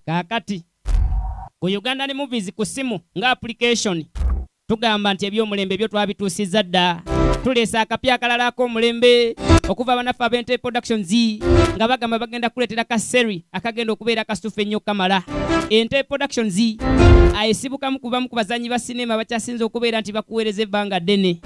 Kakati ku Ugandan movies ku simu nga application tugamba nti ebyomulembe byo twabituusiza dda. Tuleesa akapya akalala ak'omulembe okuva banafu ab'Ente Productions nga bagamba bagenda kuleetera kaseri akagenda okubeera kasufu ennyo kamala. Ente Productions ayesibukamu kubamu ku bazanyi ba sinema bakyasinze okubeera nti bakuweereza ebbanga ddene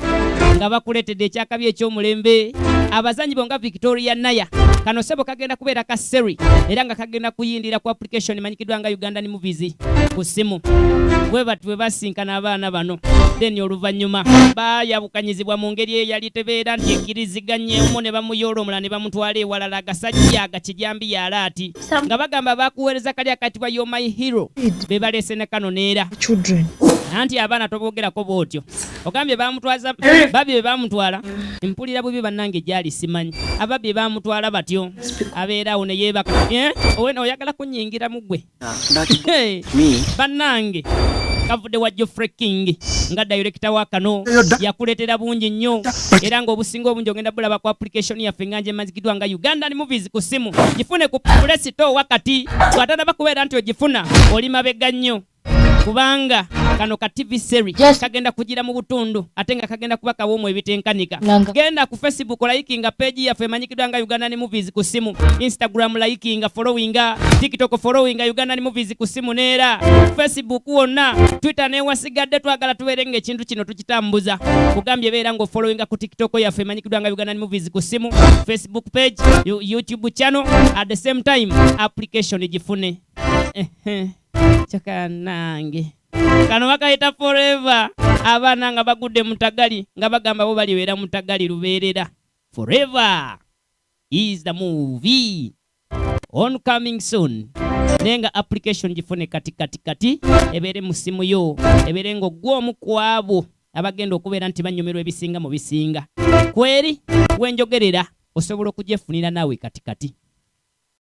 nga bakuleetedde ekyakabi eky'omulembe. Abazanyi bonga Victoria Naya kano sebo kagenda kubeera kaseri era nga kagenda kuyindira ku application manyikiddwa nga Ugandan movies ku simu. Bwe basinkana abaana bano then oluvannyuma bayabukanyizibwa mu ngeri eyali tebeera nti ekkiriziganye omu ne bamuyoola omulala ne bamutwala ewalala agasajja agakijambi yalaati nga bagamba bakuweereza kali akatibwa You're My Hero be baleese ne kano neera anti abaana toboogerako bw'otyo ogambye bamutwaza babye bamutwala mpulira bubi bannange gyali simanyi ababye bamutwala batyo abeerawo ne yeebaka oyagala kunnyingira mu ggwe bannange kavudde wa Geoffrey King nga director wa kano yakuleetera bungi nnyo era ng'obusinga obungi ogenda bulaba ku application yaffe nga nje manyikiddwa nga Ugandan movies ku simu. Gifune ku Play Store wakati twatanaba kubeera nti ogifuna oli mabega nnyo kubanga kano ka TV series kagenda kugira mu butundu ate nga kagenda kuba kawomu ebitenkanika. Genda ku Facebook likinga page yaffe manyikiddwa nga Ugandan movies ku simu, Instagram likinga followinga, TikTok followinga Ugandan movies ku simu neera Facebook wonna, Twitter ne wasigadde twagala tubeere ng'ekintu kino tukitambuza. Kugambye beera ngo followinga ku TikTok yaffe manyikiddwa nga Ugandan movies ku simu, Facebook page, YouTube channel, at the same time application gifune. Chakanange kano bakayita forever abaana nga bagudde mutagali nga bagamba bo balibeera mutagali lubeerera. Forever is the movie on coming soon. Nenga application gifune kati ebeere mu simu yo ebeere ngo gw'omu kwabo abagenda okubeera nti bannyomerwa ebisinga mu bisinga. Kweri wenjogerera osobola okujefunira naawe kati.